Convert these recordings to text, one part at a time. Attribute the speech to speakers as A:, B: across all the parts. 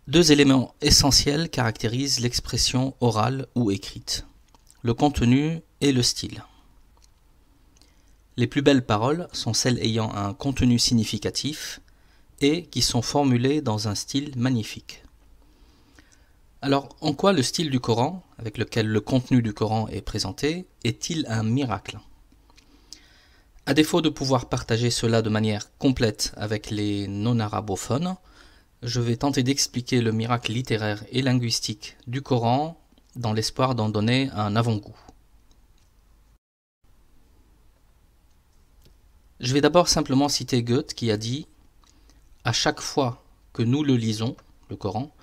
A: Deux éléments essentiels caractérisent l'expression orale ou écrite, le contenu et le style. Les plus belles paroles sont celles ayant un contenu significatif et qui sont formulées dans un style magnifique. Alors, en quoi le style du Coran, avec lequel le contenu du Coran est présenté, est-il un miracle? À défaut de pouvoir partager cela de manière complète avec les non-arabophones, je vais tenter d'expliquer le miracle littéraire et linguistique du Coran dans l'espoir d'en donner un avant-goût. Je vais d'abord simplement citer Goethe qui a dit « À chaque fois que nous le lisons, le Coran,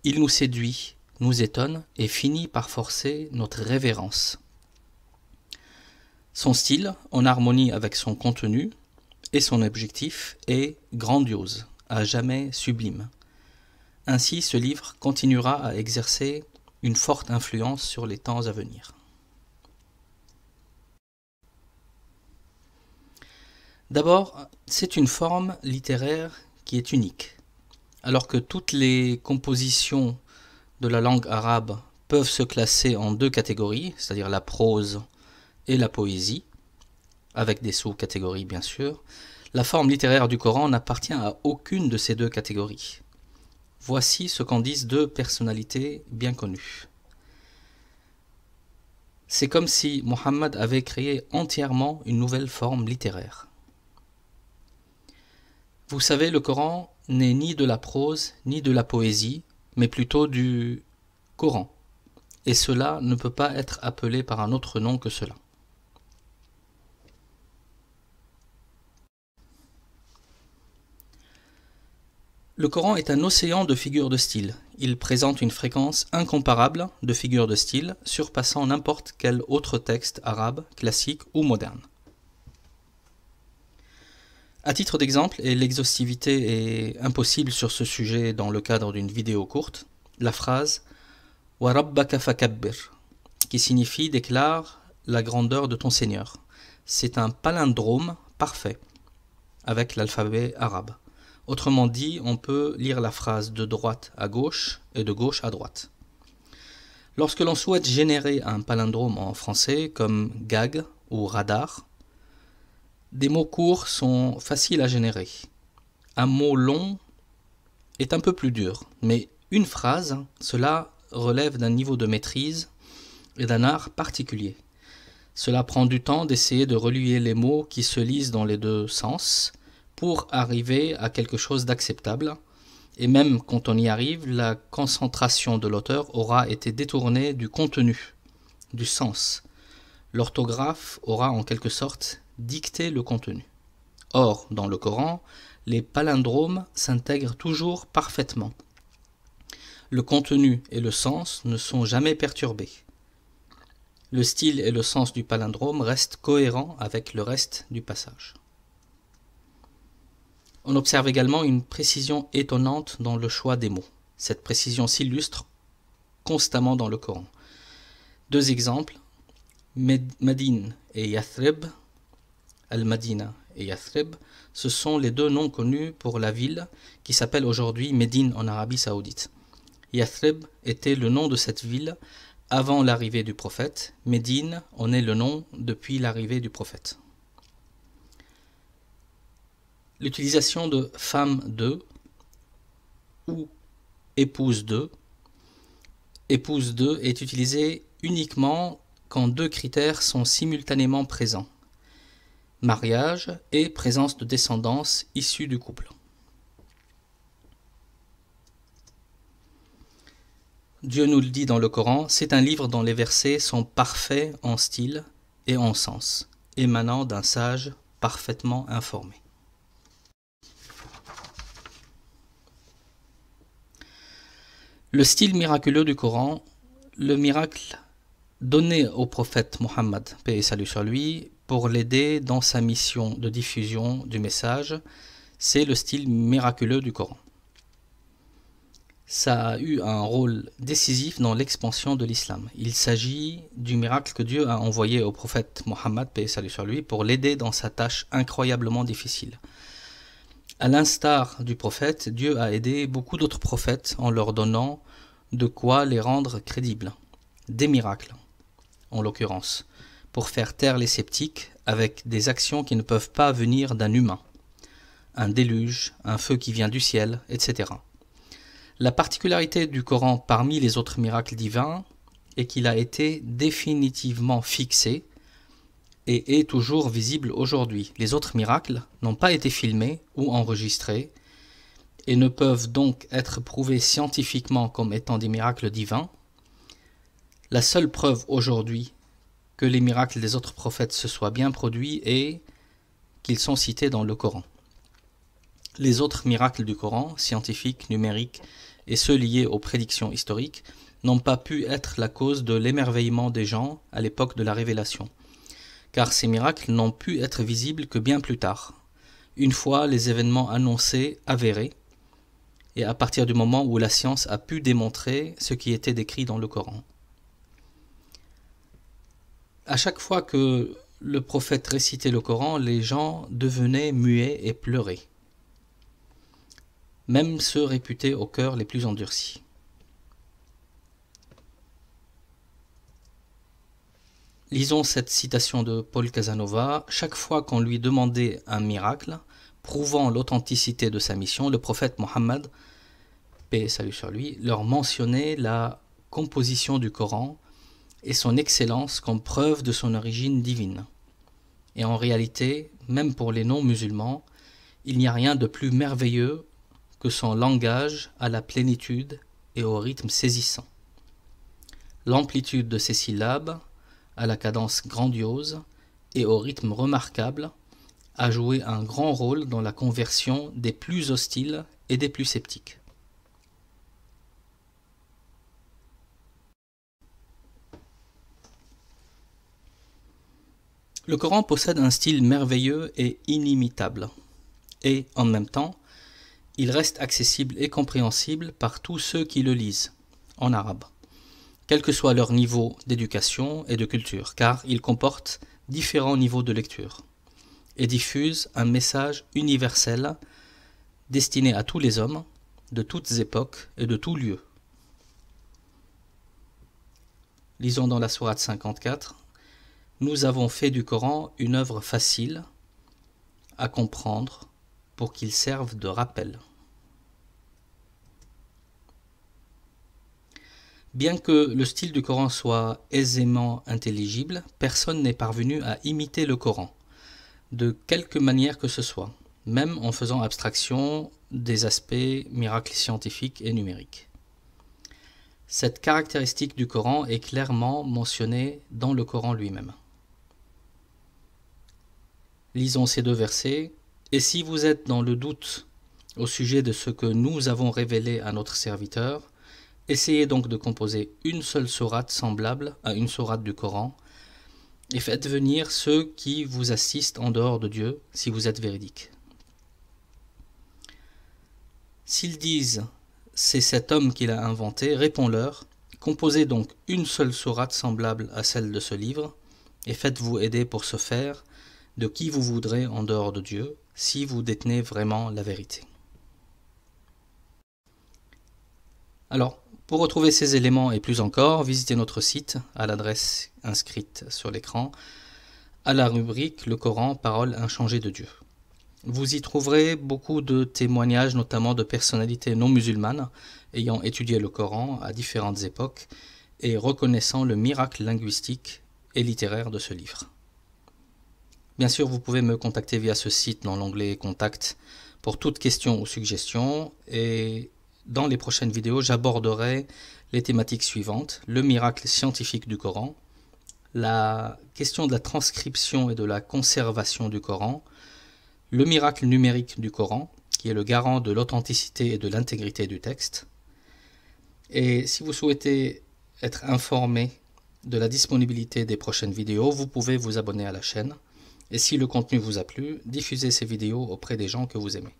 A: il nous séduit, nous étonne et finit par forcer notre révérence. » Son style, en harmonie avec son contenu et son objectif, est grandiose, à jamais sublime. Ainsi, ce livre continuera à exercer une forte influence sur les temps à venir. D'abord, c'est une forme littéraire qui est unique. Alors que toutes les compositions de la langue arabe peuvent se classer en deux catégories, c'est-à-dire la prose et la poésie, avec des sous-catégories bien sûr, la forme littéraire du Coran n'appartient à aucune de ces deux catégories. Voici ce qu'en disent deux personnalités bien connues. C'est comme si Mohammed avait créé entièrement une nouvelle forme littéraire. Vous savez, le Coran n'est ni de la prose ni de la poésie, mais plutôt du Coran. Et cela ne peut pas être appelé par un autre nom que cela. Le Coran est un océan de figures de style. Il présente une fréquence incomparable de figures de style, surpassant n'importe quel autre texte arabe, classique ou moderne. À titre d'exemple, et l'exhaustivité est impossible sur ce sujet dans le cadre d'une vidéo courte, la phrase « Wa rabbaka fakabbir » qui signifie « déclare la grandeur de ton Seigneur ». C'est un palindrome parfait avec l'alphabet arabe. Autrement dit, on peut lire la phrase de droite à gauche et de gauche à droite. Lorsque l'on souhaite générer un palindrome en français comme gag ou radar, des mots courts sont faciles à générer. Un mot long est un peu plus dur, mais une phrase, cela relève d'un niveau de maîtrise et d'un art particulier. Cela prend du temps d'essayer de relier les mots qui se lisent dans les deux sens pour arriver à quelque chose d'acceptable. Et même quand on y arrive, la concentration de l'auteur aura été détournée du contenu, du sens. L'orthographe aura en quelque sorte dicté le contenu. Or, dans le Coran, les palindromes s'intègrent toujours parfaitement. Le contenu et le sens ne sont jamais perturbés. Le style et le sens du palindrome restent cohérents avec le reste du passage. On observe également une précision étonnante dans le choix des mots. Cette précision s'illustre constamment dans le Coran. Deux exemples, Médine et Yathrib, Al-Madina et Yathrib, ce sont les deux noms connus pour la ville qui s'appelle aujourd'hui Médine en Arabie Saoudite. Yathrib était le nom de cette ville avant l'arrivée du prophète, Médine en est le nom depuis l'arrivée du prophète. L'utilisation de femme de ou épouse de est utilisée uniquement quand deux critères sont simultanément présents: mariage et présence de descendance issue du couple. Dieu nous le dit dans le Coran, c'est un livre dont les versets sont parfaits en style et en sens, émanant d'un sage parfaitement informé. Le style miraculeux du Coran, le miracle donné au prophète Mohammed, paix et salut sur lui, pour l'aider dans sa mission de diffusion du message, c'est le style miraculeux du Coran. Ça a eu un rôle décisif dans l'expansion de l'islam. Il s'agit du miracle que Dieu a envoyé au prophète Mohammed, paix et salut sur lui, pour l'aider dans sa tâche incroyablement difficile. À l'instar du prophète, Dieu a aidé beaucoup d'autres prophètes en leur donnant de quoi les rendre crédibles. Des miracles, en l'occurrence, pour faire taire les sceptiques avec des actions qui ne peuvent pas venir d'un humain. Un déluge, un feu qui vient du ciel, etc. La particularité du Coran parmi les autres miracles divins est qu'il a été définitivement fixé et est toujours visible aujourd'hui. Les autres miracles n'ont pas été filmés ou enregistrés et ne peuvent donc être prouvés scientifiquement comme étant des miracles divins. La seule preuve aujourd'hui que les miracles des autres prophètes se soient bien produits est qu'ils sont cités dans le Coran. Les autres miracles du Coran, scientifiques, numériques et ceux liés aux prédictions historiques, n'ont pas pu être la cause de l'émerveillement des gens à l'époque de la révélation, car ces miracles n'ont pu être visibles que bien plus tard, une fois les événements annoncés avérés, et à partir du moment où la science a pu démontrer ce qui était décrit dans le Coran. À chaque fois que le prophète récitait le Coran, les gens devenaient muets et pleuraient, même ceux réputés au cœur les plus endurcis. Lisons cette citation de Paul Casanova. Chaque fois qu'on lui demandait un miracle prouvant l'authenticité de sa mission, le prophète Mohammed, paix et salut sur lui, leur mentionnait la composition du Coran et son excellence comme preuve de son origine divine. Et en réalité, même pour les non-musulmans, il n'y a rien de plus merveilleux que son langage à la plénitude et au rythme saisissant. L'amplitude de ses syllabes, à la cadence grandiose et au rythme remarquable, a joué un grand rôle dans la conversion des plus hostiles et des plus sceptiques. Le Coran possède un style merveilleux et inimitable, et en même temps, il reste accessible et compréhensible par tous ceux qui le lisent, en arabe, quel que soit leur niveau d'éducation et de culture, car il comporte différents niveaux de lecture, et diffuse un message universel destiné à tous les hommes, de toutes époques et de tout lieu. Lisons dans la sourate 54. Nous avons fait du Coran une œuvre facile à comprendre pour qu'il serve de rappel. Bien que le style du Coran soit aisément intelligible, personne n'est parvenu à imiter le Coran, de quelque manière que ce soit, même en faisant abstraction des aspects miracles scientifiques et numériques. Cette caractéristique du Coran est clairement mentionnée dans le Coran lui-même. Lisons ces deux versets. « Et si vous êtes dans le doute au sujet de ce que nous avons révélé à notre serviteur, essayez donc de composer une seule sourate semblable à une sourate du Coran, et faites venir ceux qui vous assistent en dehors de Dieu, si vous êtes véridiques. S'ils disent « c'est cet homme qui l'a inventé », réponds-leur « composez donc une seule sourate semblable à celle de ce livre, et faites-vous aider pour ce faire de qui vous voudrez en dehors de Dieu, si vous détenez vraiment la vérité. » Alors, pour retrouver ces éléments et plus encore, visitez notre site à l'adresse inscrite sur l'écran, à la rubrique « Le Coran, parole inchangée de Dieu ». Vous y trouverez beaucoup de témoignages, notamment de personnalités non musulmanes ayant étudié le Coran à différentes époques et reconnaissant le miracle linguistique et littéraire de ce livre. Bien sûr, vous pouvez me contacter via ce site dans l'onglet « Contact » pour toute question ou suggestion, et dans les prochaines vidéos, j'aborderai les thématiques suivantes: le miracle scientifique du Coran, la question de la transcription et de la conservation du Coran, le miracle numérique du Coran, qui est le garant de l'authenticité et de l'intégrité du texte. Et si vous souhaitez être informé de la disponibilité des prochaines vidéos, vous pouvez vous abonner à la chaîne. Et si le contenu vous a plu, diffusez ces vidéos auprès des gens que vous aimez.